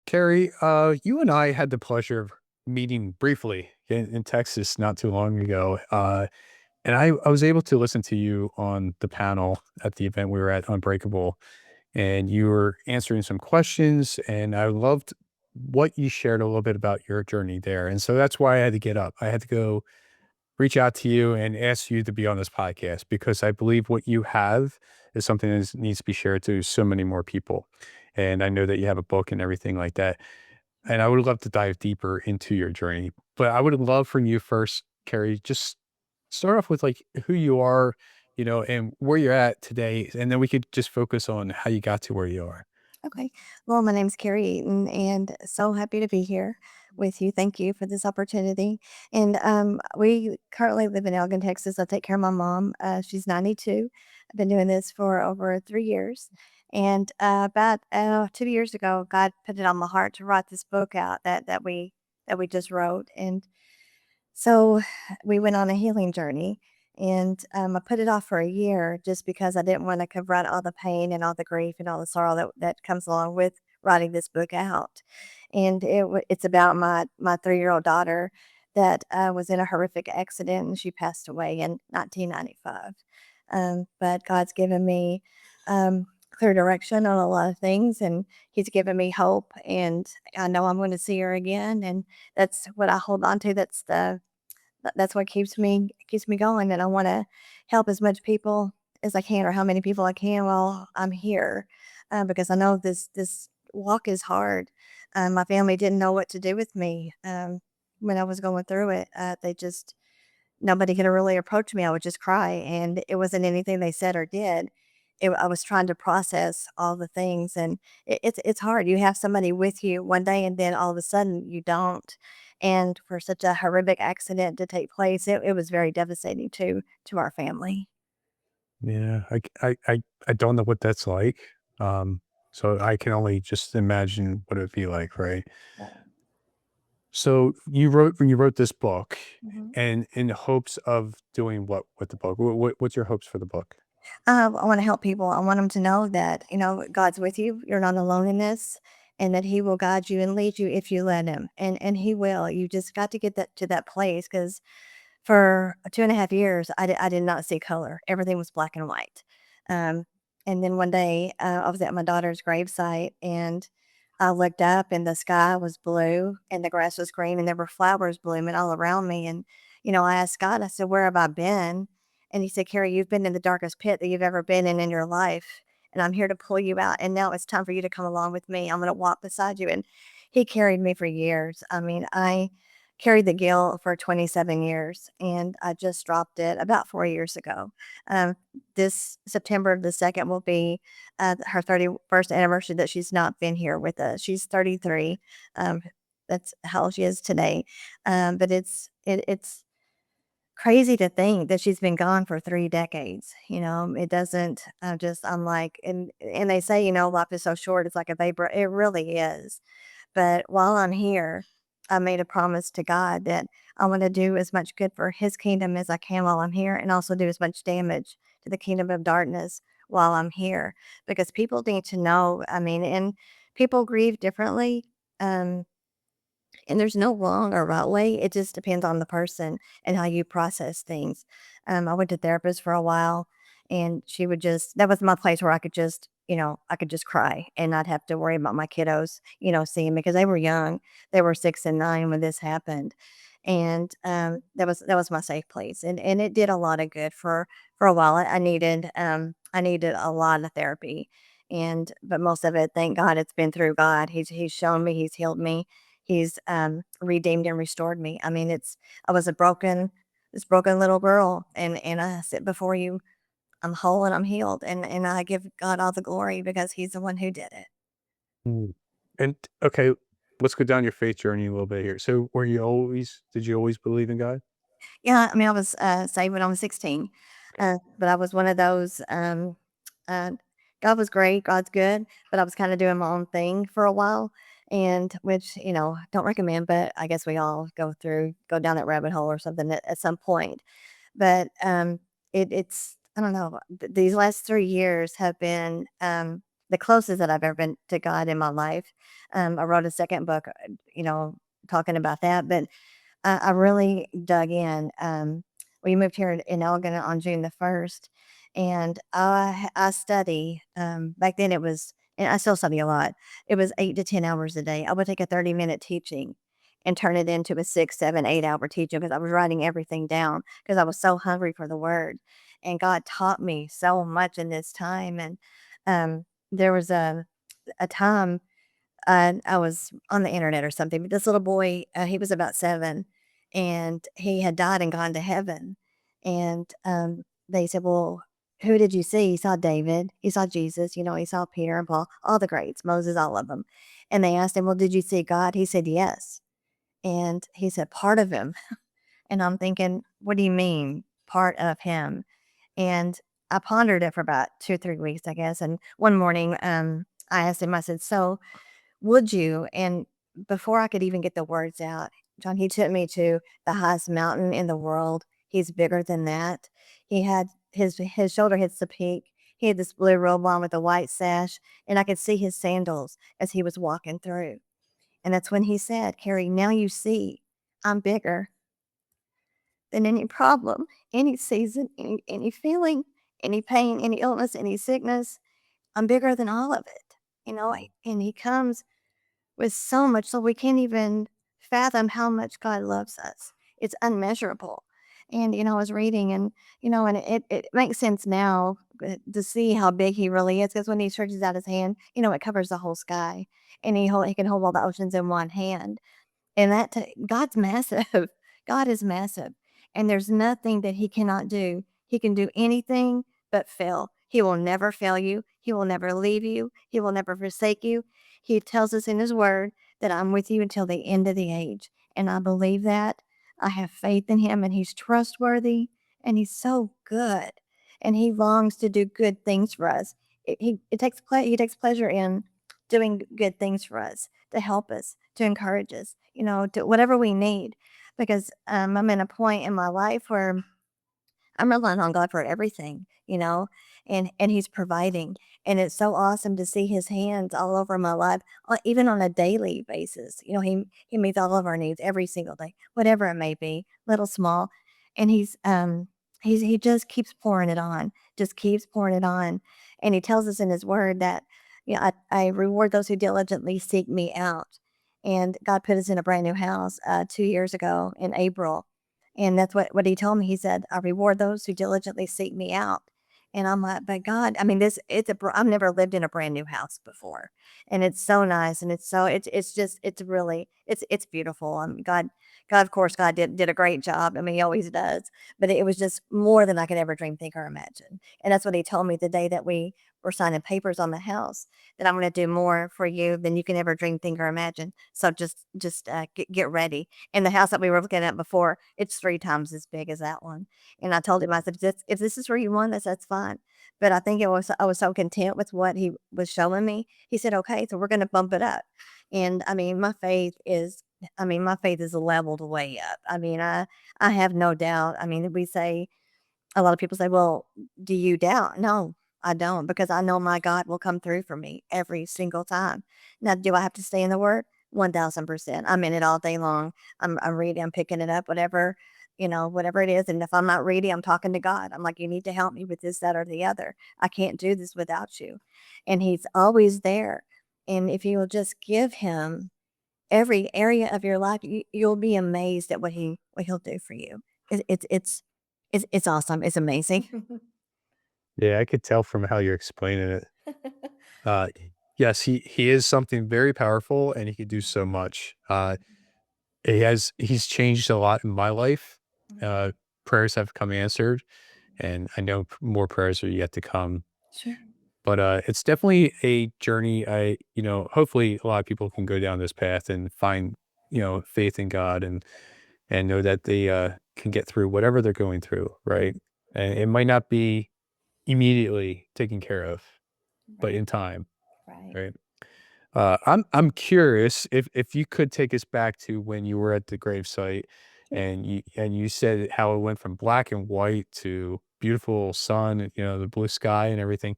Carrie, you and I had the pleasure of meeting briefly in Texas not too long ago. And I was able to listen to you on the panel at the event we were at, Unbreakable, and you were answering some questions. And I loved what you shared a little bit about your journey there. And so that's why I had to get up. I had to go reach out to you and ask you to be on this podcast because I believe what you have is something that needs to be shared to so many more people. And I know that you have a book and everything like that. And I would love to dive deeper into your journey, but I would love from you first, Carrie, just start off with like who you are, and where you're at today. And then we could just focus on how you got to where you are. Okay. Well, my name's Carrie Eaton, and so happy to be here with you. Thank you for this opportunity. And we currently live in Elgin, Texas. I take care of my mom. She's 92. I've been doing this for over 3 years. And about 2 years ago, God put it on my heart to write this book out that we just wrote. And so we went on a healing journey, and I put it off for a year just because I didn't want to confront all the pain and all the grief and all the sorrow that comes along with writing this book out. And it's about my 3-year-old daughter that was in a horrific accident, and she passed away in 1995. But God's given me clear direction on a lot of things, and He's given me hope, and I know I'm going to see her again, and that's what I hold on to. That's what keeps me going, and I wanna help as much people as I can or how many people I can while I'm here, because I know this walk is hard. My family didn't know what to do with me, when I was going through it. They just nobody could really approach me. I would just cry, and it wasn't anything they said or did. I was trying to process all the things, and it's hard. You have somebody with you one day, and then all of a sudden you don't. And for such a horrific accident to take place, it was very devastating to our family. Yeah. I don't know what that's like. Um, so I can only just imagine what it'd be like, right? Right. So when you wrote this book Mhm. and in hopes of doing what with the book? What's your hopes for the book? I want to help people. I want them to know that, God's with you. You're not alone in this, and that He will guide you and lead you if you let Him. And He will. You just got to get that to that place because for 2.5 years, I did not see color. Everything was black and white. Um, and then one day, I was at my daughter's gravesite, and I looked up, and the sky was blue, and the grass was green, and there were flowers blooming all around me. And, I asked God, I said, "Where have I been?" And He said, "Carrie, you've been in the darkest pit that you've ever been in your life. And I'm here to pull you out. And now it's time for you to come along with me. I'm going to walk beside you." And He carried me for years. I mean, I carried the guilt for 27 years, and I just dropped it about 4 years ago. Um, this September the 2nd will be, her 31st anniversary that she's not been here with us. She's 33. Um, that's how old she is today. But it's crazy to think that she's been gone for 3 decades. It doesn't, I'm like, and they say, life is so short, it's like a vapor. It really is. But while I'm here, I made a promise to God that I want to do as much good for His kingdom as I can while I'm here, and also do as much damage to the kingdom of darkness while I'm here. Because people need to know, I mean, and people grieve differently. Um, and there's no wrong or right way. It just depends on the person and how you process things. I went to therapist for a while, and she would just that was my place where I could just cry and not have to worry about my kiddos, seeing me because they were young. They were 6 and 9 when this happened. And that was my safe place. And it did a lot of good for a while. I needed a lot of therapy. But most of it, thank God, it's been through God. He's shown me, He's healed me, He's, redeemed and restored me. I mean, I was this broken little girl, and I sit before you. I'm whole and I'm healed, and I give God all the glory because He's the one who did it. Mm. And okay, let's go down your faith journey a little bit here. So, did you always believe in God? Yeah, I mean, I was, saved when I was 16, but I was one of those, uh, God was great, God's good, but I was kinda doing my own thing for a while, and which, don't recommend, but I guess we all go down that rabbit hole or something at some point. But, it's I don't know, these last 3 years have been, the closest that I've ever been to God in my life. I wrote a second book, you know, talking about that, but I really dug in. We moved here in Elgin on June the 1st, and I study. Back then it was, and I still study a lot. It was 8 to 10 hours a day. I would take a 30-minute teaching and turn it into a 6, 7, 8 hour teaching because I was writing everything down because I was so hungry for the word. And God taught me so much in this time. And there was a time I was on the internet or something, but this little boy, he was about 7, and he had died and gone to heaven. And they said, "Well, who did you see?" He saw David, he saw Jesus, you know, he saw Peter and Paul, all the greats, Moses, all of them. And they asked him, "Well, did you see God?" He said, "Yes." And he said, "Part of him." And I'm thinking, "What do you mean, part of him?" And I pondered it for about 2 or 3 weeks, I guess. And one morning, I asked him, I said, "So, would you?" And before I could even get the words out, John, he took me to the highest mountain in the world. He's bigger than that. He had his shoulder hits the peak. He had this blue robe on with a white sash, and I could see his sandals as he was walking through. And that's when he said, "Carrie, now you see I'm bigger than any problem, any season, any feeling, any pain, any illness, any sickness. I'm bigger than all of it." You know, and he comes with so much, so we can't even fathom how much God loves us. It's unmeasurable. And, you know, I was reading and, you know, and it makes sense now to see how big he really is because when he stretches out his hand, you know, it covers the whole sky and he can hold all the oceans in one hand. And God's massive. God is massive, and there's nothing that he cannot do. He can do anything but fail. He will never fail you. He will never leave you. He will never forsake you. He tells us in his word that I'm with you until the end of the age, and I believe that. I have faith in him, and he's trustworthy, and he's so good, and he longs to do good things for us. He takes pleasure in doing good things for us to help us, to encourage us, you know, to whatever we need. Because I'm in a point in my life where I'm relying on God for everything, you know, and He's providing, and it's so awesome to see His hands all over my life, even on a daily basis. You know, He meets all of our needs every single day, whatever it may be, little, small, and He just keeps pouring it on, just keeps pouring it on, and He tells us in His Word that, you know, I reward those who diligently seek Me out, and God put us in a brand new house 2 years ago in April, and that's what he told me. He said, "I reward those who diligently seek me out." And I'm like, "But God, I mean, I've never lived in a brand new house before, and it's so nice, and it's just it's really it's beautiful. God, of course, God did a great job. I mean, He always does, but it was just more than I could ever dream, think, or imagine. And that's what He told me the day that we were signing papers on the house, that I'm going to do more for you than you can ever dream, think, or imagine. So just get ready. And the house that we were looking at before, it's 3 times as big as that one. And I told him, I said, if this is where you want us, that's fine. But I think I was so content with what he was showing me. He said, "Okay, so we're going to bump it up." And I mean, my faith is leveled way up. I have no doubt. I mean, a lot of people say, "Well, do you doubt?" No, I don't, because I know my God will come through for me every single time. Now, do I have to stay in the Word? 1000%. I'm in it all day long. I'm reading, I'm picking it up, whatever, you know, whatever it is. And if I'm not reading, I'm talking to God. I'm like, "You need to help me with this, that, or the other. I can't do this without you." And He's always there. And if you will just give Him every area of your life, you'll be amazed at what He'll do for you. It, it's it's it's awesome. It's amazing. Yeah, I could tell from how you're explaining it. Uh, yes, he is something very powerful, and he could do so much. He's changed a lot in my life. Uh, Prayers have come answered, and I know more prayers are yet to come. Sure. But it's definitely a journey. Hopefully, a lot of people can go down this path and find, faith in God and know that they can get through whatever they're going through, right? And it might not be immediately taken care of, but Right. in time, Right. right? I'm curious if you could take us back to when you were at the gravesite, Sure. and you said how it went from black and white to beautiful sun, and the blue sky and everything.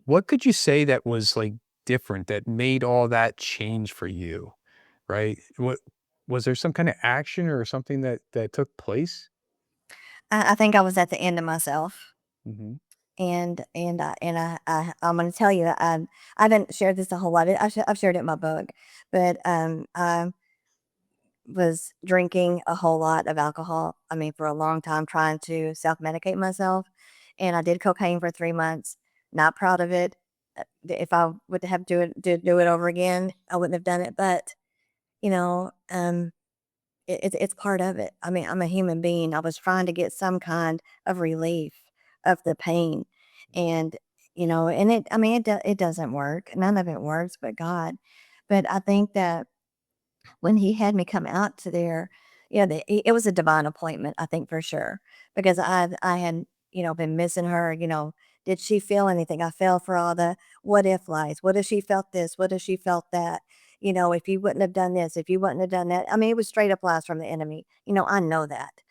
what could you say that was, like, different that made all that change for you, right? What was there some kinda action or something that took place? I think I was at the end of myself. Mhm. I'm gonna tell you, I haven't shared this a whole lot. I've shared it in my book, but I was drinking a whole lot of alcohol. I mean, for a long time, trying to self medicate myself, and I did cocaine for 3 months. Not proud of it. If I would have do it over again, I wouldn't have done it. But you know, it's part of it. I mean, I'm a human being. I was trying to get some kind of relief of the pain, and and I mean, it doesn't work. None of it works, but God. But I think that when he had me come out to there, it was a divine appointment, I think for sure, because I had been missing her. Did she feel anything? I fell for all the what if lies. What if she felt this? What if she felt that? If you wouldn't have done this, if you wouldn't have done that. I mean, it was straight up lies from the enemy. I know that,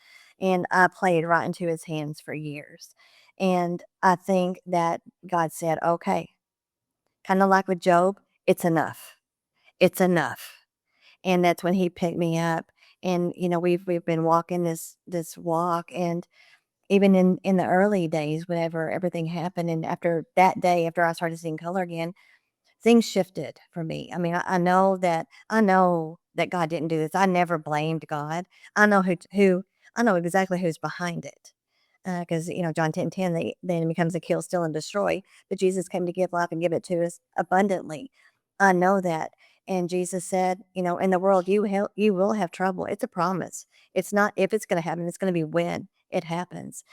and I played right into his hands for years. And I think that God said, "Okay," kind of like with Job, it's enough. It's enough, and that's when he picked me up. And we've been walking this walk, and even in the early days, whenever everything happened, and after that day, after I started seeing color again, things shifted for me. I mean, I know that God didn't do this. I never blamed God. I know who I know exactly who's behind it. Because John 10:10, the enemy comes to kill, steal, and destroy, but Jesus came to give life and give it to us abundantly. I know that, and Jesus said, in the world you will have trouble. It's a promise. It's not if it's going to happen; it's going to be when it happens.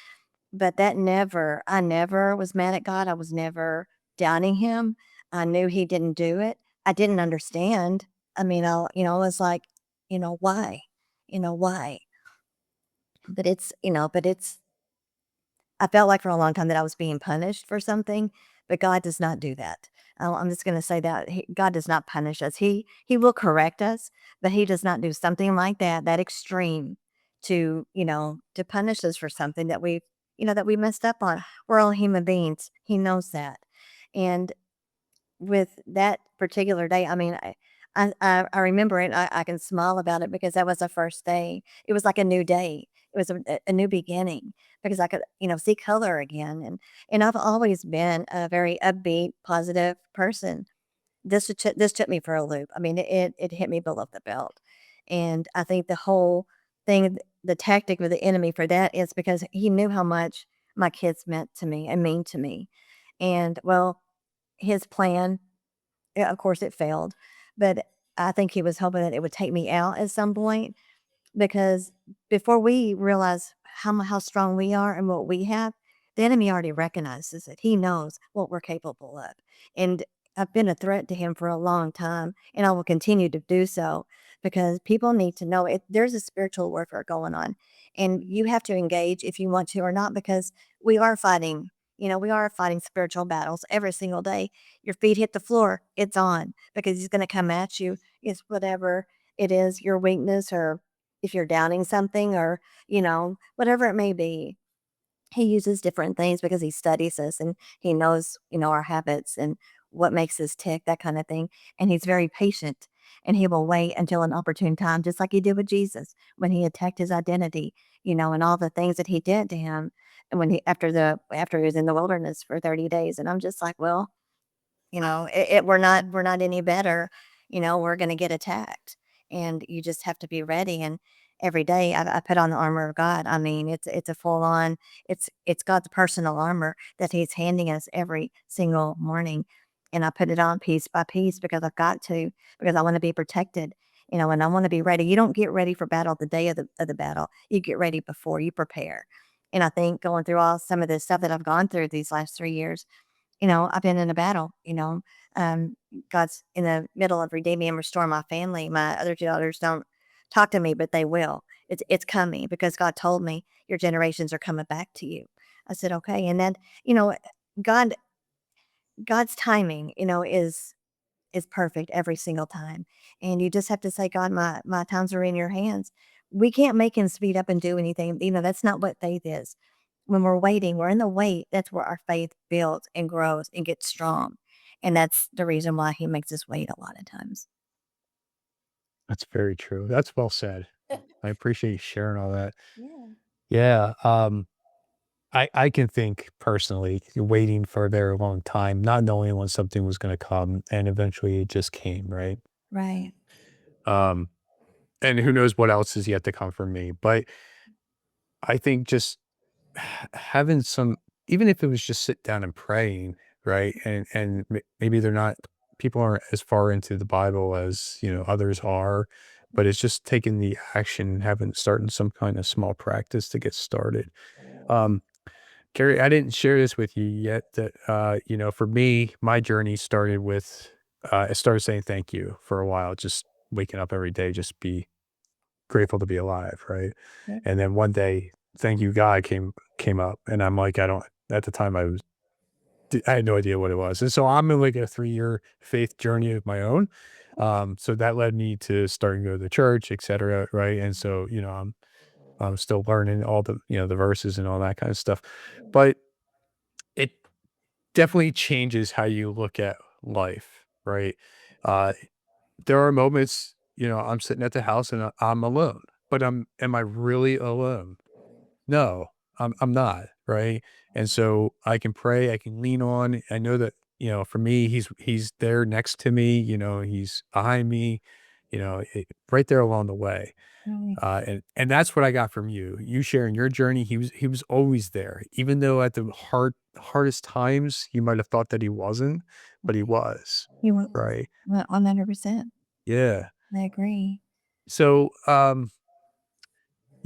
But I never was mad at God. I was never doubting Him. I knew He didn't do it. I didn't understand. I mean, I was like, why, why? But it's I felt like for a long time that I was being punished for something, but God does not do that. I'm just going to say that God does not punish us. He will correct us, but He does not do something like that extreme to punish us for something that we messed up on. We're all human beings. He knows that, and with that particular day, I mean, I remember it. I can smile about it because that was the first day. It was like a new day. It was a new beginning because I could, see color again. And I've always been a very upbeat, positive person. This took me for a loop. I mean, it hit me below the belt, and I think the whole thing, the tactic of the enemy for that is because he knew how much my kids meant to me and mean to me, and well, his plan, yeah, of course, it failed, but I think he was hoping that it would take me out at some point because before we realize how strong we are and what we have, the enemy already recognizes it. He knows what we're capable of, and I've been a threat to him for a long time, and I will continue to do so because people need to know it. There's a spiritual warfare going on, and you have to engage if you want to or not because we are fighting. We are fighting spiritual battles every single day. Your feet hit the floor, it's on because he's going to come at you. It's whatever it is, your weakness, or if you're doubting something, or whatever it may be. He uses different things because he studies us and he knows our habits and what makes us tick, that kind of thing. And he's very patient, and he will wait until an opportune time, just like he did with Jesus when he attacked his identity, and all the things that he did to him. And when he after he was in the wilderness for 30 days, and I'm just like, well, we're not any better. We're going to get attacked, and you just have to be ready. And every day I put on the armor of God. I mean, it's a full on. It's God's personal armor that He's handing us every single morning, and I put it on piece by piece because I've got to because I want to be protected. And I want to be ready. You don't get ready for battle the day of the battle. You get ready before you prepare. And I think going through all some of this stuff that I've gone through these last 3 years, I've been in a battle, um, God's in the middle of redeeming and restoring my family. My other 2 daughters don't talk to me, but they will. It's coming because God told me your generations are coming back to you. I said, okay. And then, you know, God God's timing, is perfect every single time. And you just have to say, God, my times are in your hands. We can't make him speed up and do anything. That's not what faith is. when we're waiting, we're in the wait, that's where our faith builds and grows and gets strong. And that's the reason why he makes us wait a lot of times. That's very true. That's well said. I appreciate you sharing all that. Yeah. Yeah, I can think personally, waiting for a very long time, not knowing when something was gonna come, and eventually it just came, right? Right. Um, and who knows what else is yet to come for me, but I think just having some, even if it was just sit down and praying, right? And maybe they're not, people aren't as far into the Bible as, others are, but it's just taking the action, having starting some kind of small practice to get started. Um, Carrie, I didn't share this with you yet that, for me, my journey started with, I started saying thank you for a while, just waking up every day, just be grateful to be alive, right? Yeah. And then one day, thank you God came up, and I'm like, I don't, at the time I had no idea what it was. And so I'm in like a 3-year faith journey of my own. So that led me to starting to go to the church, et cetera, right? And so, I'm still learning all the, the verses and all that kind of stuff. But it definitely changes how you look at life, right? Uh, there are moments, I'm sitting at the house and I'm alone, but am I really alone? No, I'm not, right? And so I can pray, I can lean on. I know that, for me, he's there next to me, he's behind me, right there along the way. Right. And that's what I got from you. You sharing your journey, he was always there, even though at the hardest times you might have thought that he wasn't, but he was, You want right? 100%. Yeah. I agree. So,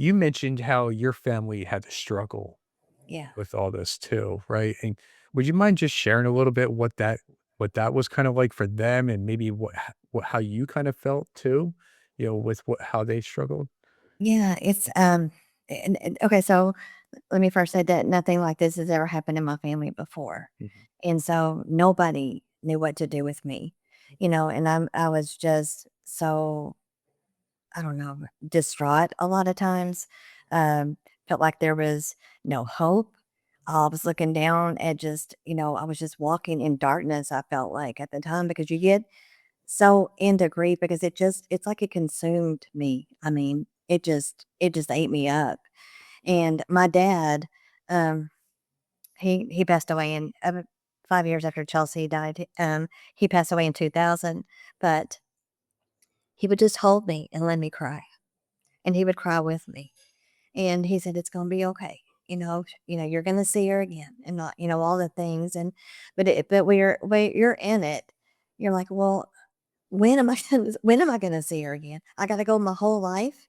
you mentioned how your family had to struggle Yeah. with all this too, right? And would you mind just sharing a little bit what that was kind of like for them, and maybe what how you kind of felt too, with how they struggled? Yeah, it's, and okay, so let me first say that nothing like this has ever happened in my family before, Mhm. and so nobody knew what to do with me, and I was just so, I don't know, distraught a lot of times, um, felt like there was no hope. I was looking down at just, I was just walking in darkness, I felt like at the time, because you get so into grief because it's like it consumed me. I mean, it just ate me up. And my dad, um, he passed away in 5 years after Chelsea died. He passed away in 2000, but he would just hold me and let me cry, and he would cry with me. And he said, "It's gonna be okay. You're gonna see her again, and not, all the things." And but when you're in it, you're like, well, when am I gonna see her again? I gotta go my whole life,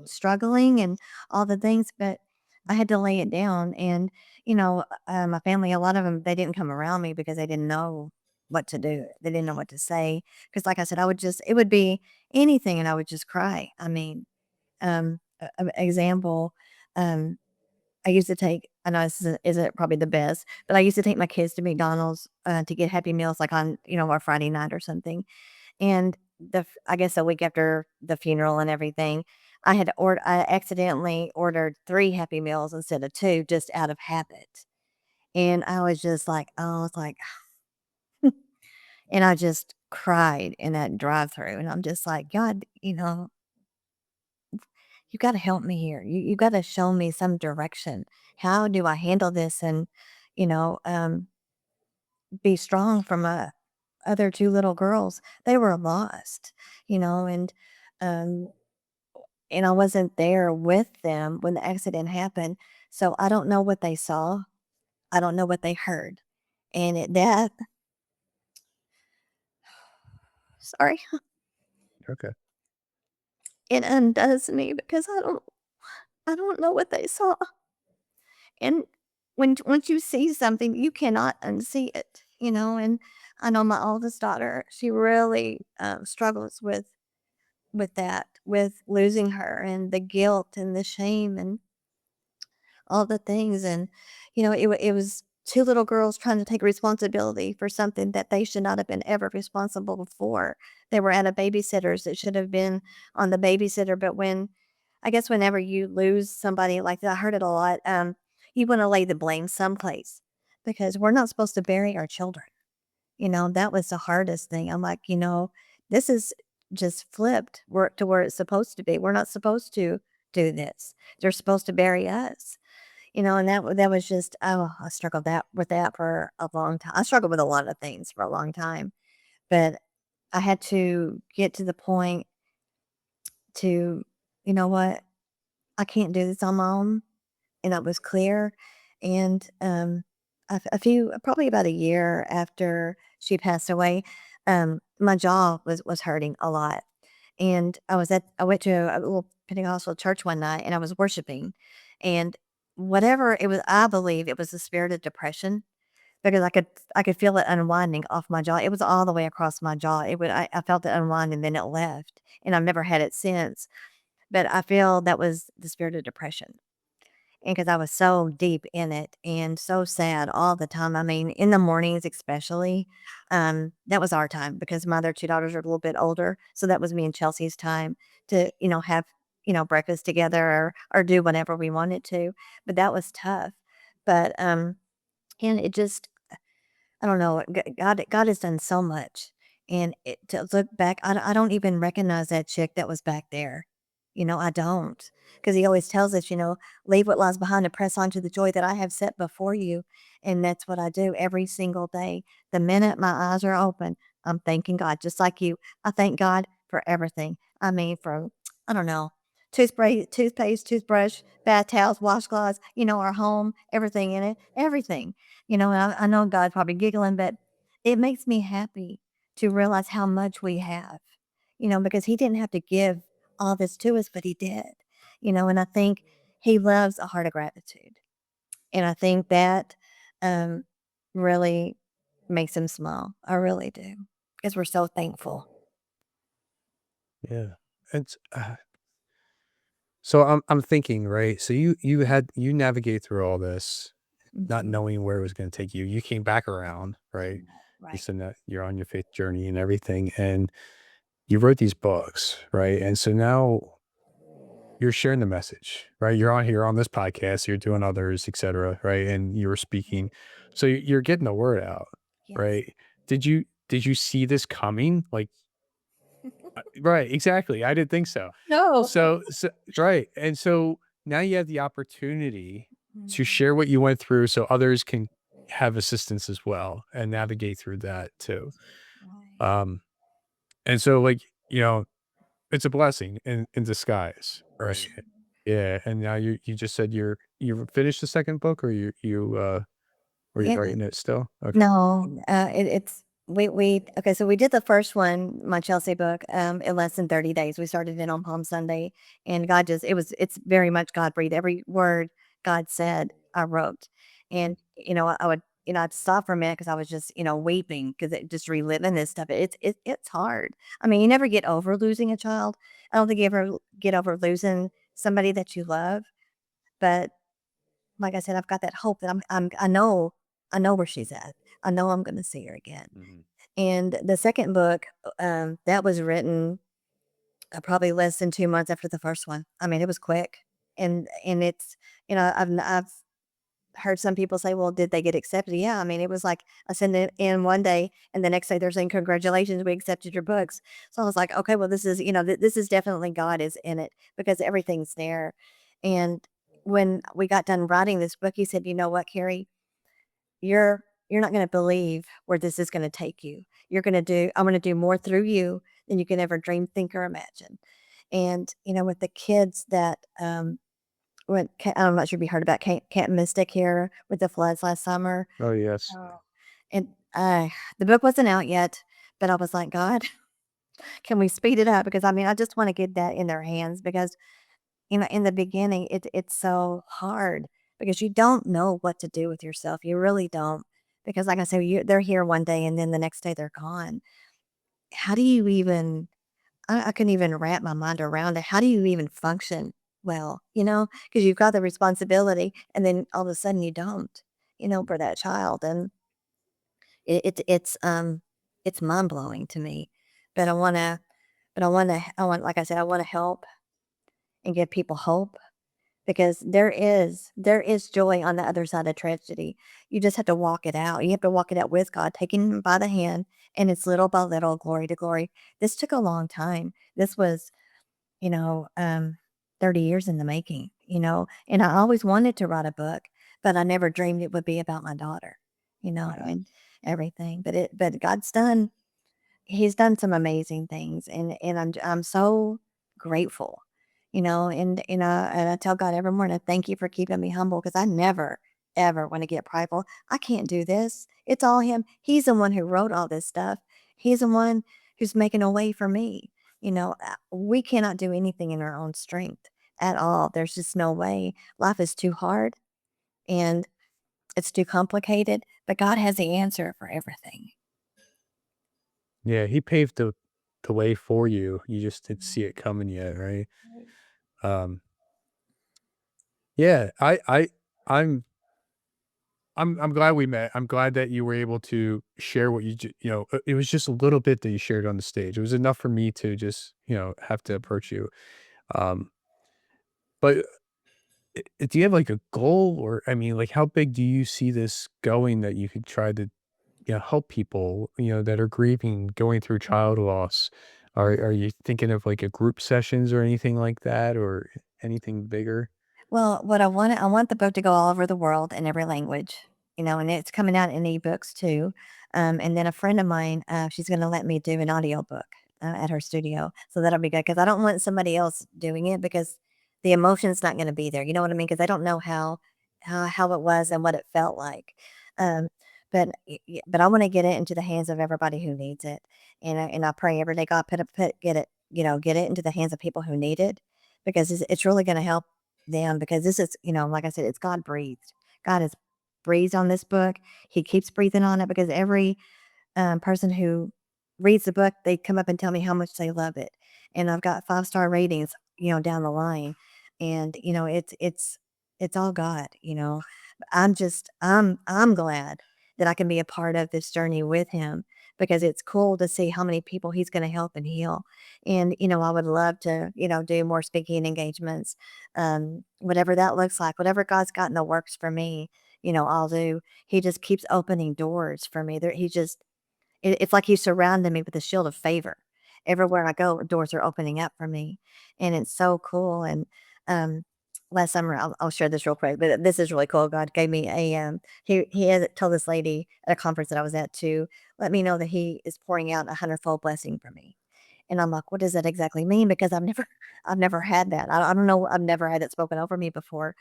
struggling and all the things, but I had to lay it down. And, my family, a lot of them, they didn't come around me because they didn't know what to do. They didn't know what to say. Because, like I said, it would be anything, and I would just cry. I mean, example, um, I used to take, I know this isn't probably the best, but I used to take my kids to McDonald's, to get Happy Meals, like on, our Friday night or something. And I guess a week after the funeral and everything, I accidentally ordered 3 Happy Meals instead of 2, just out of habit. And I was just like, oh, it's like, and I just cried in that drive-through, and I'm just like, "God, you gotta help me here. You gotta show me some direction. How do I handle this and, you know, um, be strong for my other 2 little girls?" They were lost, you know, and, um and I wasn't there with them when the accident happened, so I don't know what they saw. I don't know what they heard, and that sorry, Okay. it undoes me because I don't know what they saw, and once you see something, you cannot unsee it, and I know my oldest daughter, she really, struggles with that, with losing her and the guilt and the shame and all the things. And, it was 2 little girls trying to take responsibility for something that they should not have been ever responsible for. They were at a babysitter's that should have been on the babysitter. But I guess whenever you lose somebody like that, I heard it a lot. you want to lay the blame someplace because we're not supposed to bury our children. That was the hardest thing. I'm like, this is just flipped to where it's supposed to be. We're not supposed to do this. They're supposed to bury us. And that was just, oh, I struggled with that for a long time. I struggled with a lot of things for a long time, but I had to get to the point to, you know what, I can't do this on my own. And that was clear. And probably about a year after she passed away, my jaw was hurting a lot. And I went to a little Pentecostal church one night and I was worshiping. And whatever it was, I believe it was the spirit of depression because I could feel it unwinding off my jaw. It was all the way across my jaw. I felt it unwind and then it left. And I've never had it since. But I feel that was the spirit of depression. And because I was so deep in it and so sad all the time. I mean, in the mornings especially, that was our time because my other 2 daughters are a little bit older, so that was me and Chelsea's time to, have, breakfast together or do whatever we wanted to, but that was tough. But, and it just I don't know, God has done so much, and to look back, I don't even recognize that chick that was back there. I don't, because he always tells us, "Leave what lies behind and press on to the joy that I have set before you," and that's what I do every single day. The minute my eyes are open, I'm thanking God, just like you. I thank God for everything. I mean, from I don't know, toothpaste, toothbrush, bath towels, washcloths, our home, everything in it, everything. And I know God's probably giggling, but it makes me happy to realize how much we have, because He didn't have to give all this to us, but He did, and I think He loves a heart of gratitude. And I think that um, really makes Him smile. I really do, because we're so thankful. Yeah. It's so I'm thinking, right? So you navigate through all this, not Mhm. knowing where it was going to take you. You came back around, right? You Right. said that you're on your faith journey and everything, and you wrote these books, right? And so now you're sharing the message, right? You're on here on this podcast, you're doing others, etc., right? And you were speaking, so you're getting the word out, Yes. right? Did you see this coming? Like, right, exactly. I didn't think so. No. So right, and so now you have the opportunity to Mhm. share what you went through, so others can have assistance as well and navigate through that too. Right. Um, and so like it's a blessing in disguise, For right? sure. Yeah, and now you just said you finished the second book, or were you Yeah. writing it still? Okay. No, it's we okay. So we did the first one, my Chelsea book, in less than 30 days. We started it on Palm Sunday, and God just it's very much God breathed. Every word God said, I wrote, and I would I'd stop for a minute because I was just weeping because it just reliving this stuff. It's hard. I mean, you never get over losing a child. I don't think you ever get over losing somebody that you love, but like I said, I've got that hope that I know where she's at. I know I'm gonna see her again. Mhm. And the second book, that was written, probably less than 2 months after the first one. I mean, it was quick. And it's I've heard some people say, "Well, did they get accepted?" Yeah, I mean, it was like I sent it in one day, and the next day they're saying, "Congratulations, we accepted your books." So I was like, "Okay, well, this is this is definitely God is in it because everything's there." And when we got done writing this book, he said, "You know what, Carrie? You're not going to believe where this is going to take you. I'm going to do more through you than you can ever dream, think, or imagine." And with the kids that I'm not sure if you heard about Camp Mystic here with the floods last summer. Oh, yes. Oh. And, the book wasn't out yet, but I was like, "God, can we speed it up?" Because, I mean, I just wanna get that in their hands because, in the beginning, it's so hard because you don't know what to do with yourself. You really don't. Because like I said, they're here one day and then the next day they're gone. How do you even I couldn't even wrap my mind around it. How do you even function well, because 'Cause you've got the responsibility and then all of a sudden you don't, for that child, and it's mind-blowing to me, but I want like I said, I wanna help and give people hope, because there is joy on the other side of tragedy. You just have to walk it out. You have to walk it out with God, taking him by the hand, and it's little by little, glory to glory. This took a long time. This was, you know, 30 years in the making, and I always wanted to write a book, but I never dreamed it would be about my daughter, Yeah. and everything. But he's done some amazing things, and I'm so grateful, and I tell God every morning, thank you for keeping me humble because I never ever want to get prideful. I can't do this. It's all him. He's the one who wrote all this stuff. He's the one who's making a way for me. We cannot do anything in our own strength at all. There's just no way. Life is too hard and it's too complicated, but God has the answer for everything. Yeah, he paved the way for you. You just didn't see it coming yet, right? Um, yeah, I'm glad we met. I'm glad that you were able to share what it was just a little bit that you shared on the stage. It was enough for me to just, have to approach you. Um, but do you have like a goal or I mean, like how big do you see this going that you could try to, help people, that are grieving, going through child loss? Are you thinking of like a group sessions or anything like that or anything bigger? Well, what I want the book to go all over the world in every language, and it's coming out in ebooks too. And then a friend of mine, she's going to let me do an audiobook at her studio. So that'll be good because I don't want somebody else doing it because the emotion's not going to be there. You know what I mean? Because I don't know how it was and what it felt like. Um, but I want to get it into the hands of everybody who needs it. And I pray every day, God, get it into the hands of people who need it because it's really going to help them because this is, like I said, it's God breathed. God has breathed on this book. He keeps breathing on it because every person who reads the book, they come up and tell me how much they love it. And I've got 5-star ratings, down the line. And, it's all God, I'm glad that I can be a part of this journey with him because it's cool to see how many people he's going to help and heal. And, I would love to, do more speaking engagements, whatever that looks like, whatever God's got in the works for me, I'll do. He just keeps opening doors for me. It's like He's surrounding me with a shield of favor. Everywhere I go, doors are opening up for me, and it's so cool, and, um, last summer I'll share this real quick, but this is really cool. God gave me he had told this lady at a conference that I was at to let me know that He is pouring out a hundredfold blessing for me, and I'm like, "What does that exactly mean?" Because I've never had that. I don't know, I've never had it spoken over me before.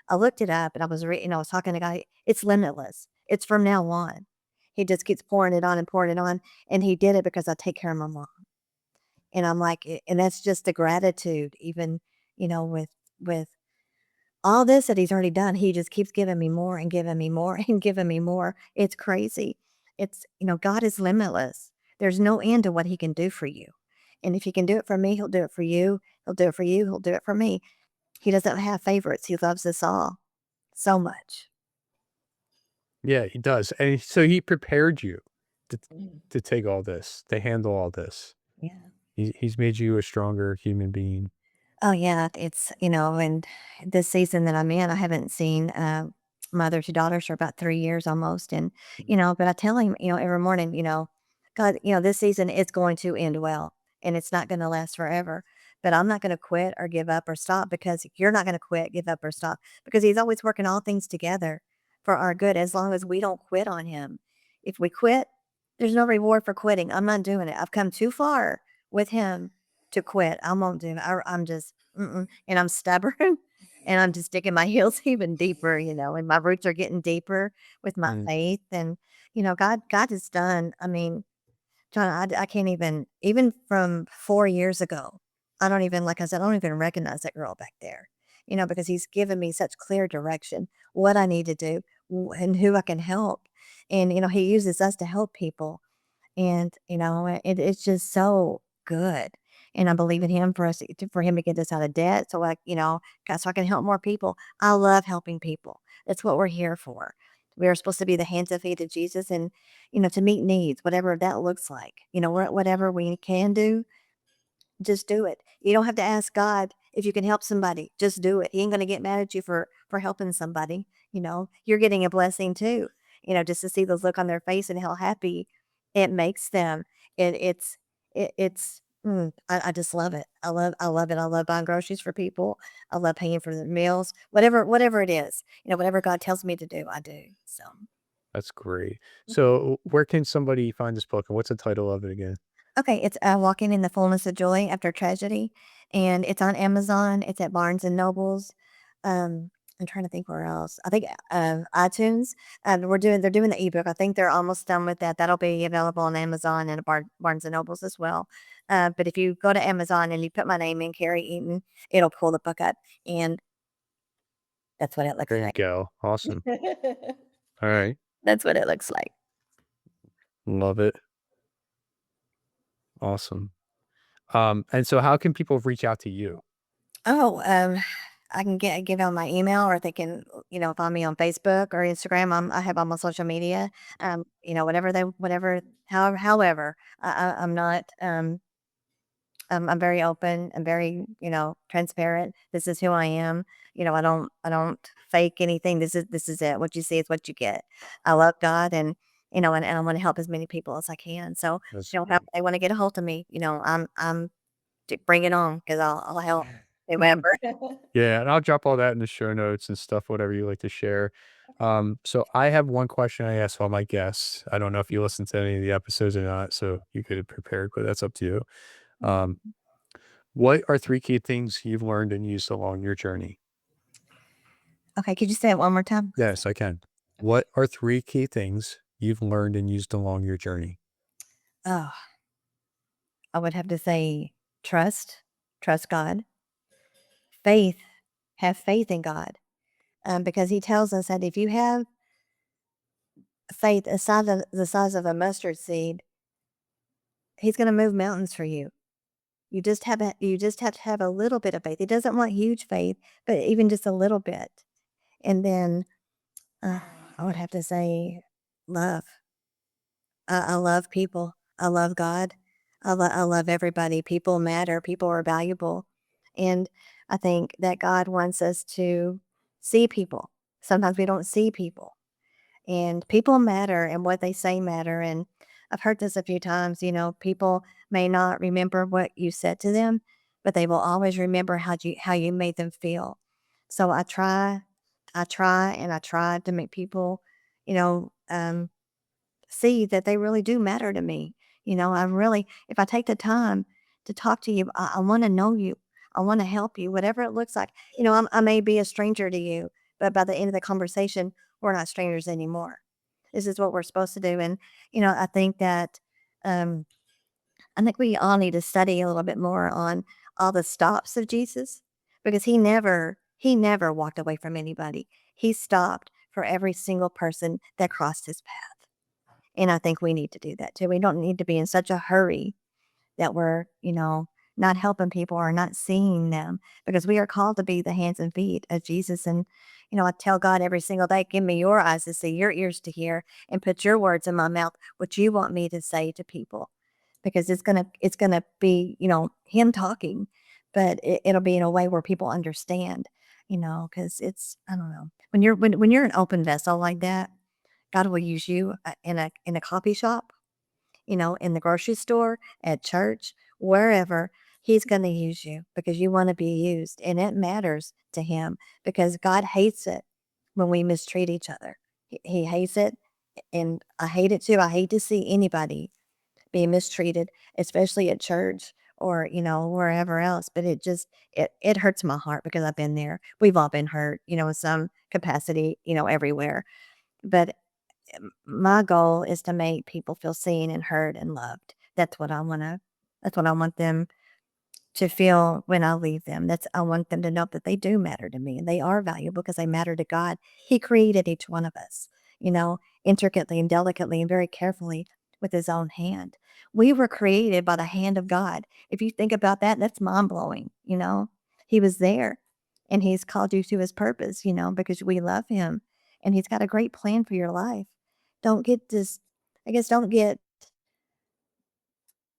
I looked it up and I was talking to a guy. It's limitless. It's from now on. He just keeps pouring it on and pouring it on. And he did it because I take care of my mom. And I'm like, and that's just the gratitude, even, with all this that he's already done. He just keeps giving me more and giving me more and giving me more. It's crazy. God is limitless. There's no end to what he can do for you. And if he can do it for me, he'll do it for you. He'll do it for you. He'll do it for me. He doesn't have favorites. He loves us all so much. Yeah, he does. And so he prepared you to Mm. to take all this, to handle all this. Yeah. He's made you a stronger human being. Oh, yeah, and this season that I'm in, I haven't seen, my 2 daughters for about 3 years almost, and, but I tell him, every morning, "God, this season, it's going to end well, and it's not gonna last forever, but I'm not gonna quit or give up or stop because you're not gonna quit, give up, or stop," because he's always working all things together for our good as long as we don't quit on him. If we quit, there's no reward for quitting. I'm not doing it. I've come too far with him to quit. I won't do it. I'm just and I'm stubborn, and I'm just digging my heels even deeper, and my roots are getting deeper with my Mm. faith, and, God has done, I mean, John, I can't even from 4 years ago, I don't even like I said, I don't even recognize that girl back there, because he's given me such clear direction, what I need to do, and who I can help, and, he uses us to help people. And, it's just so good. And I believe in him for him to get us out of debt. So so I can help more people. I love helping people. That's what we're here for. We are supposed to be the hands and feet of Jesus and, to meet needs, whatever that looks like. Whatever we can do, just do it. You don't have to ask God If you can help somebody, just do it. He ain't gonna get mad at you for helping somebody. You're getting a blessing too. Just to see the look on their face and how happy it makes them. I just love it. I love it. I love buying groceries for people. I love paying for their meals. Whatever it is, whatever God tells me to do, I do. So. That's great. So, where can somebody find this book, and what's the title of it again? Okay, it's, Walking in the Fullness of Joy After Tragedy, and it's on Amazon, it's at Barnes& and Nobles, I'm trying to think where else. I think, iTunes, they're doing the ebook. I think they're almost done with that. That'll be available on Amazon and Barnes& and Nobles as well. But if you go to Amazon and you put my name in, Carrie Eaton, it'll pull the book up, and that's what it looks There you like. go. Awesome. All right. That's what it looks like. Love it. Awesome. And so how can people reach out to you? Oh, I can give out my email, or they can, find me on Facebook or Instagram. I have all my social media. However, I'm not. I'm very open. I'm very, transparent. This is who I am. I don't fake anything. This is it. What you see is what you get. I love God, and I want to help as many people as I can. So, That's if great. they want to get a hold of me, bring it on, because I'll help whoever. Yeah, and I'll drop all that in the show notes and stuff, whatever you like to share. So I have one question I ask all my guests. I don't know if you listen to any of the episodes or not, so you could have prepared, but that's up to you. Um, what are three key things you've learned and used along your journey? Okay, could you say it one more time? Yes, I can. What are three key things you've learned and used along your journey? Oh, I would have to say trust, trust God, faith, have faith in God, because He tells us that if you have faith the size of a mustard seed, He's going to move mountains for you. You just have to have a little bit of faith. He doesn't want huge faith, but even just a little bit. And then uh, I would have to say love. I love people. I love God. I love everybody. People matter. People are valuable. And I think that God wants us to see people. Sometimes we don't see people. And people matter, and what they say matter. And I've heard this a few times, people may not remember what you said to them, but they will always remember how you made them feel. So I try to make people, you know, um, see that they really do matter to me. If I take the time to talk to you, I want to know you. I want to help you, whatever it looks like. I may be a stranger to you, but by the end of the conversation, we're not strangers anymore. This is what we're supposed to do. And, I think that, um, I think we all need to study a little bit more on all the stops of Jesus, because he never walked away from anybody. He stopped for every single person that crossed his path. And I think we need to do that too. We don't need to be in such a hurry that we're, not helping people or not seeing them, because we are called to be the hands and feet of Jesus. And, I tell God every single day, give me your eyes to see, your ears to hear, and put your words in my mouth, what you want me to say to people. Because it's gonna be, him talking, but it'll be in a way where people understand, because I don't know. When you're an open vessel like that, God will use you, in a coffee shop, in the grocery store, at church, wherever. He's going to use you because you want to be used. And it matters to him, because God hates it when we mistreat each other. He hates it. And I hate it too. I hate to see anybody being mistreated, especially at church or, wherever else. But it hurts my heart, because I've been there. We've all been hurt, in some capacity, everywhere. But my goal is to make people feel seen and heard and loved. That's what I want them to feel when I leave them. I want them to know that they do matter to me, and they are valuable because they matter to God. He created each one of us, intricately and delicately and very carefully with his own hand. We were created by the hand of God. If you think about that, that's mind blowing. He was there, and he's called you to his purpose, because we love him, and he's got a great plan for your life. Don't get this, I guess, don't get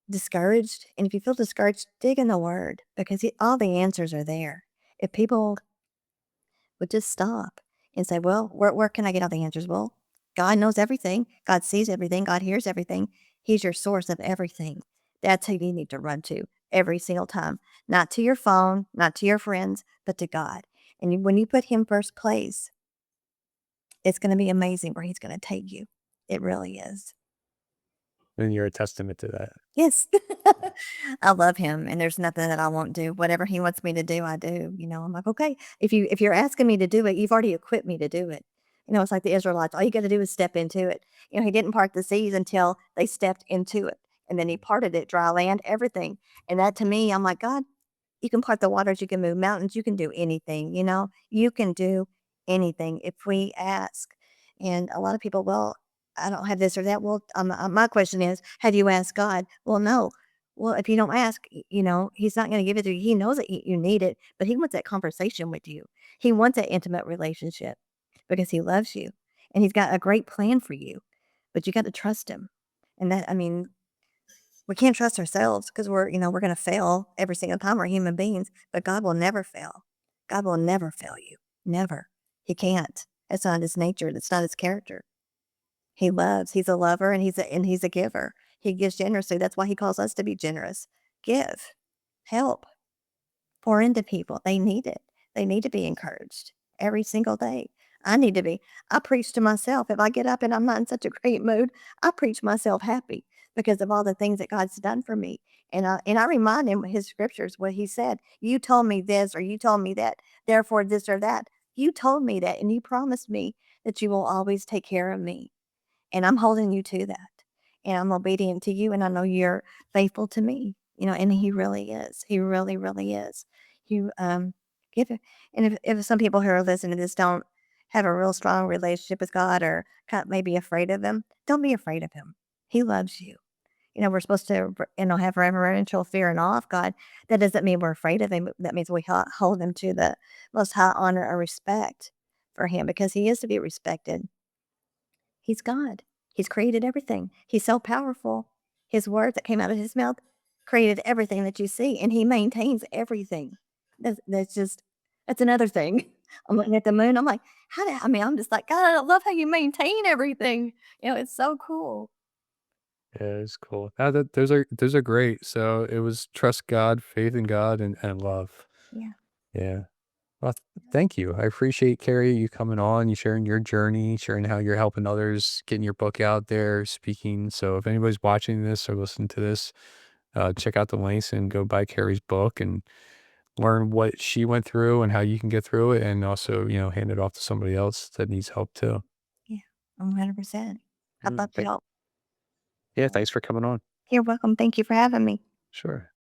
discouraged, and if you feel discouraged, dig in the Word because all the answers are there. If people would just stop and say, well, where can I get all the answers? Well, God knows everything. God sees everything. God hears everything. He's your source of everything. That's who you need to run to every single time. Not to your phone, not to your friends, but to God. And when you put Him first place, it's going to be amazing where He's going to take you. It really is. And you're a testament to that. Yes. I love him and there's nothing that I won't do. Whatever he wants me to do, I do. I'm like, okay, if you're asking me to do it, you've already equipped me to do it. It's like the Israelites. All you got to do is step into it. He didn't part the seas until they stepped into it. And then he parted it, dry land, everything. And that to me, I'm like, God, you can part the waters, you can move mountains, you can do anything, you can do anything if we ask. And a lot of people, well, I don't have this or that. Well, my question is, have you asked God? Well, no. Well, if you don't ask, He's not going to give it to you. He knows that you need it, but He wants that conversation with you. He wants that intimate relationship because He loves you and He's got a great plan for you, but you got to trust Him. And that, I mean, we can't trust ourselves because we're going to fail every single time. We're human beings, but God will never fail. God will never fail you. Never. He can't. It's not His nature. It's not His character. He loves. He's a lover and he's a giver. He gives generously. That's why He calls us to be generous. Give. Help. Pour into people. They need it. They need to be encouraged every single day. I need to be. I preach to myself. If I get up and I'm not in such a great mood, I preach myself happy because of all the things that God's done for me. And I remind him His scriptures, what He said. You told me this or you told me that. Therefore, this or that. You told me that and you promised me that you will always take care of me. And I'm holding you to that. And I'm obedient to you. And I know you're faithful to me, and He really is. He really, really is. You give it. And if some people who are listening to this don't have a real strong relationship with God or maybe afraid of Him, don't be afraid of Him. He loves you. We're supposed to, have reverential fear and awe of God. That doesn't mean we're afraid of Him. That means we hold Him to the most high honor and respect for Him because He is to be respected. He's God. He's created everything. He's so powerful. His words that came out of His mouth created everything that you see, and He maintains everything. That's another thing. I'm looking at the moon. I'm like, I'm just like, God, I love how you maintain everything. It's so cool. Yeah, it's cool. Those are great. So it was trust God, faith in God, and love. Yeah. Yeah. Well, thank you. I appreciate Carrie you coming on, you sharing your journey, sharing how you're helping others, getting your book out there, speaking. So if anybody's watching this or listening to this, check out the links and go buy Carrie's book and learn what she went through and how you can get through it, and also hand it off to somebody else that needs help too. Yeah. 100%. I'd Mm, love to help. yeah, thanks for coming on. You're welcome. Thank you for having me. Sure.